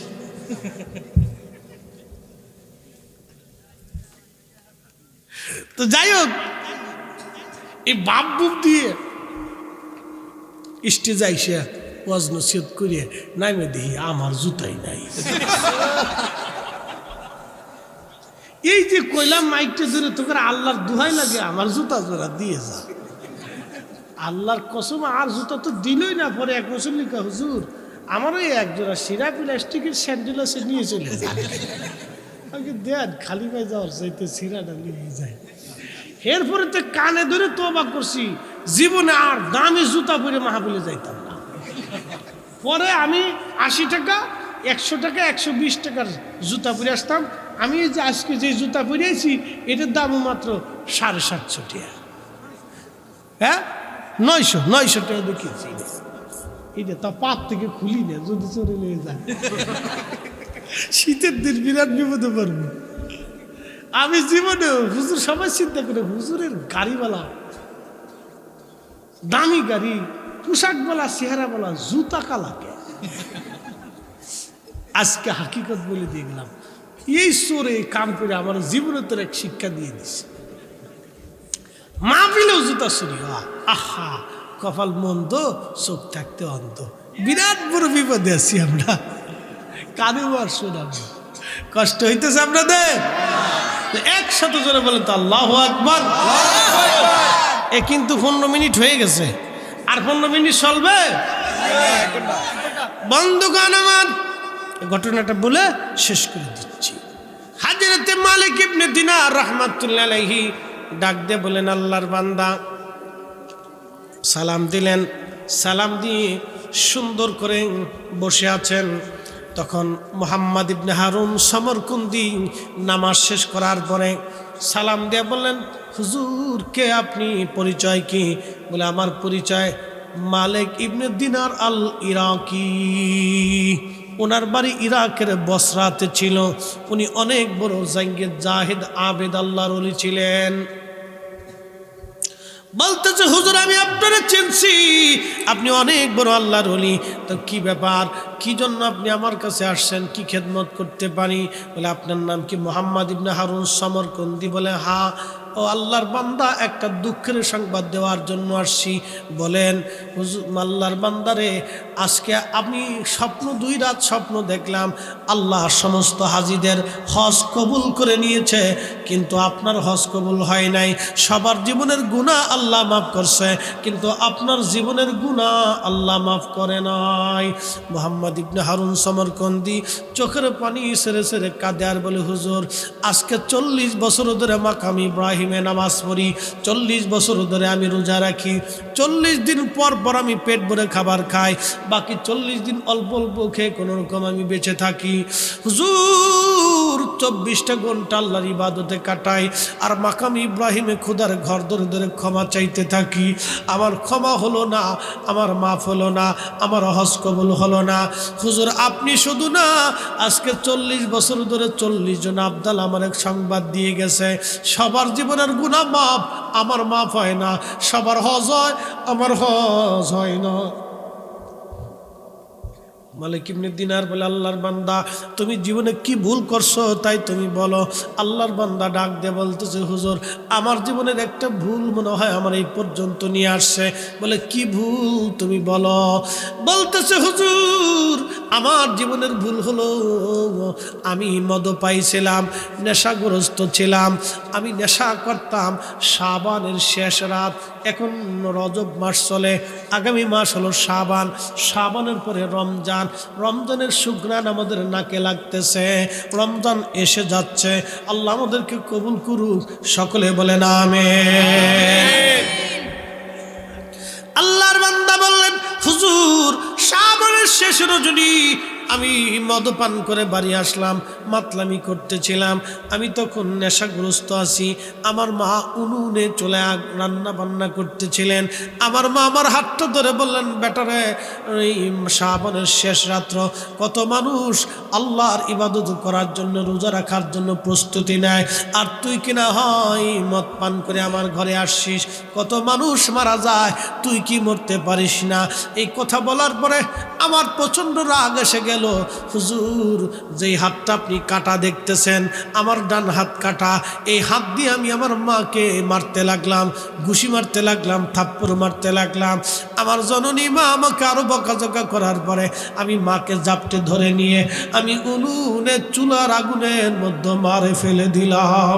তো যাই হোক, এই বাপ বুক দিয়ে স্টেজ আইসা ওয়াজ নসিহত করিয়ে নাইমে দেখি আমার জুতাই নাই। এই যে কইলাম মাইকটা ধরে তোকে আল্লাহর দোহাই লাগে আমার জুতা জোড়া দিয়ে যা। আল্লাহর কসম আর জুতা তো দিলই না। পরে এক বছর লিখা হুজুর আমারও এক জোড়া সিরা প্লাস্টিকের স্যান্ডেল আছে, নিয়ে চলে যায়। দেন খালি পায়ে যাওয়ার চাইতে সিরাটা নিয়ে যায়। এরপরে তো কানে ধরে তওবা করছি, জীবনে আর দামি জুতা পরে মাহফিলে যাইতাম না। পরে আমি 80 টাকা 100 টাকা 120 টাকার জুতা পরে আসতাম। আমি যে আজকে যে জুতা পরেছি এটার দামও মাত্র 750 টাকা। হ্যাঁ, 900 টাকা দেখিয়েছি। এটা তা পাত থেকে খুলি না, যদি চলে নিয়ে যায়। শীতের দিন বিরাট বিপদে পারবো। আমি জীবনে হুজুর সবাই চিন্তা করে হুজুরের গাড়িওয়ালা, দামি গাড়ি, পোশাক বলা, চেহারা বলা, জুতা কালাকে। আজকে হাকিকত বলে দিয়ে গেলাম, এই চোরে কাম করে আমার জীবনে তোর এক শিক্ষা দিয়ে দিছে। মা বিলেও জুতা চুরি, আহা কপাল মন্দ, চোখ থাকতে অন্ধ। বিরাট বড় বিপদে আছি আমরা। কানেও আর শোনাবো, কষ্ট হইতেছে আপনাদের? একসাথে জোরে বলেন তো আল্লাহু আকবার। এ কিন্তু 15 মিনিট হয়ে গেছে, আর 15 মিনিট চলবে? বন্ধুগণ আমার, ঘটনাটা বলে শেষ করে দিচ্ছি। হযরত মালিক ইবনে দিনার রাহমাতুল্লাহি আলাইহি ডাক দিয়ে বলেন, আল্লাহর বান্দা। সালাম দিলেন, সালাম দিয়ে সুন্দর করে বসে আছেন। তখন মুহাম্মদ ইবনে হারুন সমরকুন্দি নামাজ শেষ করার পরে সালাম দিয়ে বললেন, হুজুর কে আপনি, পরিচয় কি? বলে, আমার পরিচয় মালিক ইবনে দিনার আল ইরাকি। ওনার বাড়ি ইরাকের বসরাতে ছিল। উনি অনেক বড় জাঙ্গে জাহিদ আবেদ আল্লাহর ওলি ছিলেন। বলতেছে, হুজুর আমি আপনারা চিনছি, আপনি অনেক বড় আল্লাহর ওলি। তো কি ব্যাপার, কি জন্য আপনি আমার কাছে আসছেন, কি খেদমত করতে পারি? বলে, আপনার নাম কি? মুহাম্মদ ইবনে হারুন সমরকন্দি। বলে, হ্যাঁ। ও আল্লাহর বান্দা, একটা দুঃখের সংবাদ দেওয়ার জন্য আসছি। বলেন। হুজুর, আল্লাহর বান্দারে, আজকে আমি স্বপ্ন, 2 রাত স্বপ্ন দেখলাম, আল্লাহ সমস্ত হাজিদের হজ কবুল করে নিয়েছে, কিন্তু আপনার হজ কবুল হয় নাই। সবার জীবনের গুনাহ আল্লাহ মাফ করছে, কিন্তু আপনার জীবনের গুনাহ আল্লাহ মাফ করে নাই। মুহাম্মদ ইবনে হারুন সমরকন্দি চোখের পানি সেরে সেরে কাঁদে আর বলে, হুজুর আজকে 40 বছর ধরে মাকাম ইব্রাহিমে নামাজ পড়ি, 40 বছর ধরে আমি রোজা রাখি, 40 দিন পর পর আমি পেট ভরে খাবার খাই, বাকি 40 দিন অল্প অল্প খেয়ে কোনো রকম আমি বেঁচে থাকি। হুজুর 24টা ঘন্টা আল্লাহর ইবাদতে কাটাই, আর মাকাম ইব্রাহিমে খোদার ঘর ধরে ধরে ক্ষমা চাইতে থাকি। আমার ক্ষমা হলো না, আমার মাফ হলো না, আমার হজ কবুল হলো না। হুজুর আপনি শুধু না, আজকে 40 বছর ধরে 40 জন আবদাল আমার এক সংবাদ দিয়ে গেছে, সবার জীবনের গুনাহ মাফ, আমার মাফ হয় না। সবার হজ হয়, আমার হজ হয় না। মালিক ইবনে দিনার বলে, আল্লাহর বান্দা তুমি জীবনে কি ভুল করছো তাই তুমি বলো। আল্লাহর বান্দা ডাক দিয়ে বলতেছে, হুজুর আমার জীবনের একটা ভুল মনে হয় আমার এই পর্যন্ত নিয়ে আসছে। বলে, কি ভুল তুমি বলো। বলতেছে, হুজুর আমার জীবনের ভুল হলো, আমি মদ পাইছিলাম, নেশাগ্রস্ত ছিলাম, আমি নেশা করতাম। শাবানের শেষ রাত, এখন রজব মাস চলে, আগামী মাস হলো শাবান, শাবানের পরে রমজান, রমজানের সুঘ্রাণ আমাদের নাকে লাগতেছে, রমজান এসে যাচ্ছে। আল্লাহ আমাদেরকে কবুল করুক, সকলে বলেন আমিন। আল্লাহর বান্দা বললেন, হুজুর শাবানের শেষ রজনী আমি মদপান করে বাড়ি আসলাম, মাতলামি করতেছিলাম, আমি তখন নেশাগ্রস্ত আছি। আমার মা উনুনে চলে রান্না বান্না করতেছিলেন। আমার মা আমার হাতটা ধরে বললেন, বেটারে এই শাবানের শেষ রাত্র কত মানুষ আল্লাহর ইবাদত করার জন্য, রোজা রাখার জন্য প্রস্তুতি নেয়, আর তুই কিনা হয় মদ পান করে আমার ঘরে আসছিস। কত মানুষ মারা যায়, তুই কি মরতে পারিস না? এই কথা বলার পরে আমার প্রচণ্ড রাগ এসে গেল। হুজুর যেই হাতটা আপনি কাটা দেখতেছেন, আমার ডান হাত কাটা, এই হাত দিয়ে আমি আমার মাকে মারতে লাগলাম, ঘুষি মারতে লাগলাম, থাপ্পড় মারতে লাগলাম। আমার জননী মা আমাকে আরো বকাঝকা করার পরে আমি মাকে জাপটে ধরে নিয়ে আমি উনুনে চুলার আগুনের মধ্যে মারে ফেলে দিলাম।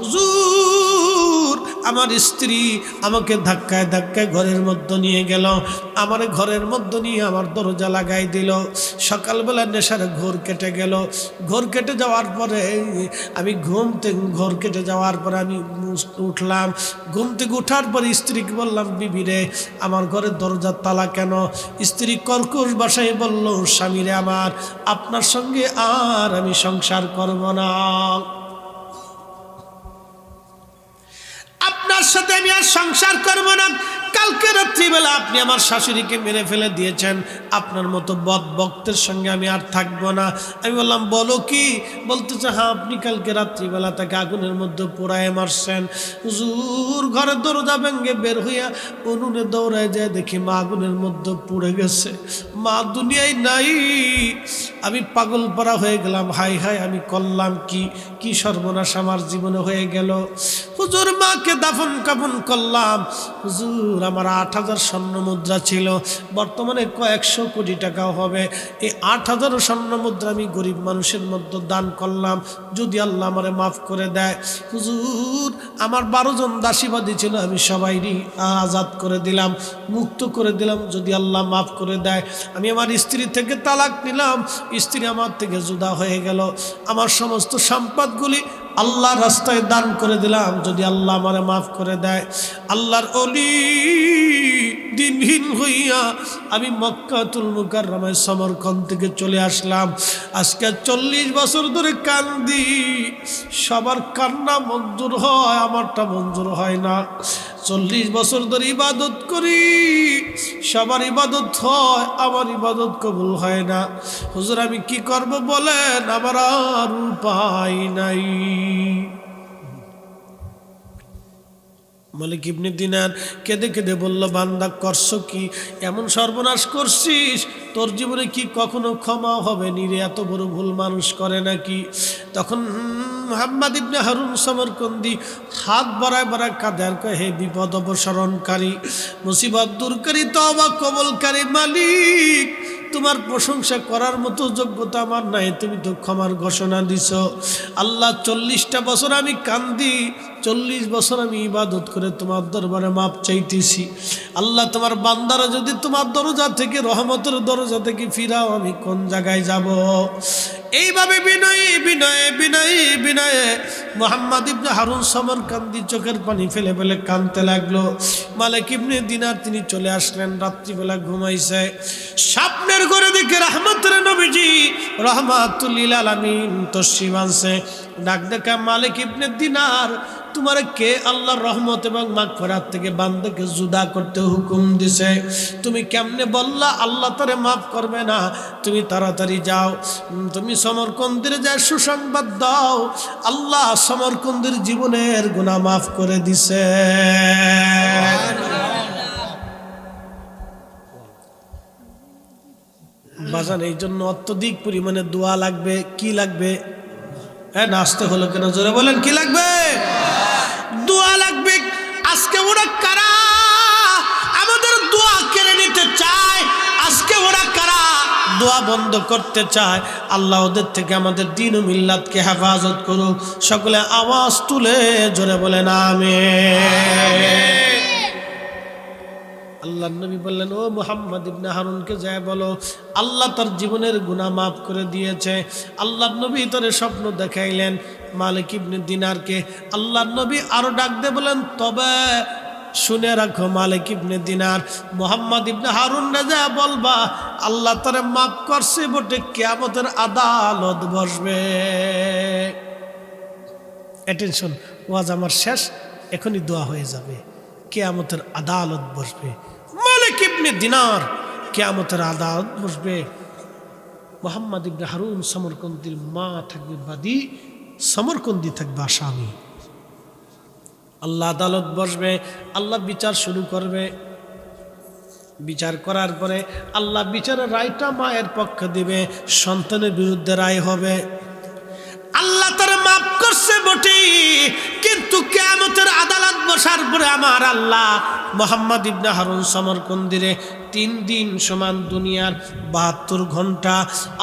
হুজুর আমার স্ত্রী আমাকে ধাক্কায় ধাক্কায় ঘরের মধ্যে নিয়ে গেল, আমার ঘরের মধ্যে নিয়ে আমার দরজা লাগাই দিল। সকালবেলা নেশার ঘোর কেটে গেল। ঘোর কেটে যাওয়ার পরে আমি ঘোর কেটে যাওয়ার পরে আমি উঠলাম। ঘুম থেকে উঠার পরে স্ত্রীকে বললাম, বিবি রে আমার ঘরের দরজার তালা কেন? স্ত্রী কর্কশ ভাষায় বলল, স্বামীরে আমার, আপনার সঙ্গে আর আমি সংসার করব না, আপনার সাথে আমি আর সংসার করব না। কালকে রাত্রিবেলা আপনি আমার শাশুড়িকে মেরে ফেলে দিয়েছেন, আপনার মতো বদবক্তের সঙ্গে আমি আর থাকবো না। আমি বললাম বলো কি? বলতেছে হ্যাঁ, আপনি কালকে রাত্রিবেলা তাকে আগুনের মধ্যে পোড়ায় মারছেন। হুজুর ঘরের দরজা ভেঙে বের হইয়া উনুনে দৌড়ায় যায়, দেখি মা আগুনের মধ্যে পুড়ে গেছে, মা দুনিয়ায় নাই। আমি পাগল পারা হয়ে গেলাম, হাই হাই আমি করলাম কি, কি সর্বনাশ আমার জীবনে হয়ে গেল। হুজুর মাকে দাফন কাফন করলাম। হুজুর আমার 8,000 স্বর্ণ মুদ্রা ছিল, বর্তমানে কয়েকশো কোটি টাকাও হবে। এই 8,000 স্বর্ণ মুদ্রা আমি গরিব মানুষের মধ্যে দান করলাম, যদি আল্লাহ আমারে মাফ করে দেয়। হুজুর আমার 12 জন দাসীবাদী ছিল, আমি সবাইরই আজাদ করে দিলাম, মুক্ত করে দিলাম, যদি আল্লাহ মাফ করে দেয়। আমি আমার স্ত্রী থেকে তালাক নিলাম, স্ত্রী আমার থেকে জুদা হয়ে গেল। আমার সমস্ত সম্পদগুলি আল্লাহর রাস্তায় দান করে দিলাম, যদি আল্লাহ আমারে মাফ করে দেয়। আল্লাহর ওলি দিনহীন হইয়া আমি মক্কাতুল মুকাররমায় সমরকন্দ থেকে চলে আসলাম। আজকে 40 বছর ধরে কান্দি, সবার কান্না মঞ্জুর হয়, আমারটা মঞ্জুর হয় না। 40 বছর ধরে ইবাদত করি, সবার ইবাদত হয়, আমার ইবাদত কবুল হয় না। হুজুর আমি কি করব বলেন, আমার আর উপায় নাই। মালিক ইবনে দিনার কেঁদে কেঁদে বলল, বান্দা করছো কি, এমন সর্বনাশ করছিস, তোর জীবনে কি কখনো ক্ষমা হবে নি রে? এত বড় ভুল মানুষ করে নাকি? তখন মুহাম্মদ ইবনে হারুন সমরকন্দি হাত বাড়ায় বাড়ায় কাঁদে আর কয়, হে বিপদ অপসারণকারী, মুসিবত দূরকারী, তওবা কবুলকারী মালিক, তোমার প্রশংসা করার মতো যোগ্যতা আমার নাই, তুমি তো ক্ষমার ঘোষণা দিছ। আল্লাহ 40টা বছর আমি কান্দি, 40 বছর আমি ইবাদত করে তোমার দরবারে মাপ চাইতেছি। আল্লাহ তোমার বান্দারা যদি তোমার দরজা থেকে, রহমতের দরজা থেকে ফিরাও, আমি কোন জায়গায় যাব? এইভাবে বিনয়ে বিনয়ে বিনয়ে বিনয়ে মুহাম্মদ ইবনে হারুন সমরকন্দি চোখের পানি ফেলে ফেলে কাঁদতে লাগলো। মালিক ইবনে দিনার তিনি চলে আসলেন, রাত্রিবেলা ঘুমাইছে, স্বপ্নের ঘরে দেখে রহমতের নবীজি রহমাতুল লিল আলামিন তশরিফ আনছে। ডাক দেখা, মালিক ইবনে দিনার, তোমার কে আল্লাহর রহমত এবং মাগফিরাত থেকে বান্দাকে জুদা করতে হুকুম দিছে? তুমি কেমনে বললা আল্লাহ তারে মাফ করবে না? তুমি তাড়াতাড়ি যাও, তুমি সমরকন্দের যা সুসংবাদ দাও, আল্লাহ সমরকন্দের জীবনের গুনাহ মাফ করে দিছে। বাজান এই জন্য অত্যধিক পরিমাণে দোয়া লাগবে। কি লাগবে? হ্যাঁ নাচতে হলো কেন? জোরে বলেন, কি লাগবে? দোয়া লাগবে। আজকে ওরা কারা আমাদের দোয়া কেড়ে নিতে চায়? আজকে ওরা কারা দোয়া বন্ধ করতে চায়? আল্লাহ ওদের থেকে আমাদের দ্বীন ও মিল্লাতকে হেফাজত করুক। সকলে আওয়াজ তুলে জোরে বলেন আমিন। আল্লাহ নবী বললেন, ও মুহাম্মদ ইবনে হারুনকে যায় বলো আল্লাহ তার জীবনের গুনাহ মাফ করে দিয়েছে। আল্লাহ নবী তারে স্বপ্ন দেখাইলেন মালিক ইবনে দিনারকে। আল্লাহ নবী আরো ডাক দিয়ে বলেন, তবে শুনে রাখো মালিক ইবনে দিনার, মুহাম্মদ ইবনে হারুন রাজা বলবা আল্লাহ তারে মাফ করছে বটে, কিয়ামতের আদালত বসবে। অ্যাটেনশন, ওয়াজ আমার শেষ, এখনই দোয়া হয়ে যাবে। কিয়ামতের আদালত বসবে, মালিক ইবনে দিনার, কিয়ামতের আদালত বসবে। মুহাম্মদ ইবনে হারুন সমরকন্দির মা থাকবে বাদী, সমরকন্দি থাকবে আসামি। আল্লাহ আদালত বসবে, আল্লাহ বিচার শুরু করবে। বিচার করার পরে আল্লাহ বিচারের রায়টা মায়ের পক্ষে দিবে, সন্তানের বিরুদ্ধে রায় হবে। আল্লাহ তার মাফ করছে বটে, কিন্তু কিয়ামতের আদালত বসার পরে আমার আল্লাহ মুহাম্মদ ইবনে হারুন সমরকন্দিরে 3 দিন সমান দুনিয়ার 72 ঘন্টা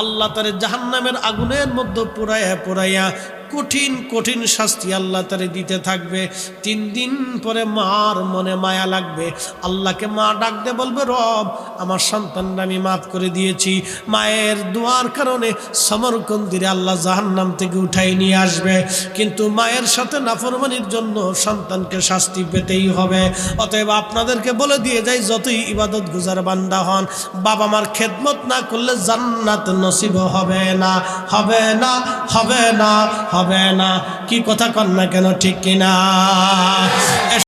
আল্লাহ তারে জাহান্নামের আগুনের মধ্যে পোড়াইয়া পোড়াইয়া কঠিন কঠিন শাস্তি আল্লাহ তারে দিতে থাকবে। 3 দিন পরে মার মনে মায়া লাগবে, আল্লাহকে মা ডাক দিয়ে বলবে, রব আমার সন্তানরা আমি মাফ করে দিয়েছি। মায়ের দোয়ার কারণে সমরকন্দিরে আল্লাহ জাহান্নাম থেকে উঠাই নিয়ে আসবে, কিন্তু মায়ের সাথে নাফরমানির জন্য সন্তানকে শাস্তি পেতেই হবে। অতএব আপনাদেরকে বলে দিয়ে যাই, যতই ইবাদত গুজার বান্দা হন, বাবা মার খেদমত না করলে জান্নাত নসিব হবে না, হবে না, হবে না, হবে না। কি কথা কন না কেন, ঠিক কিনা?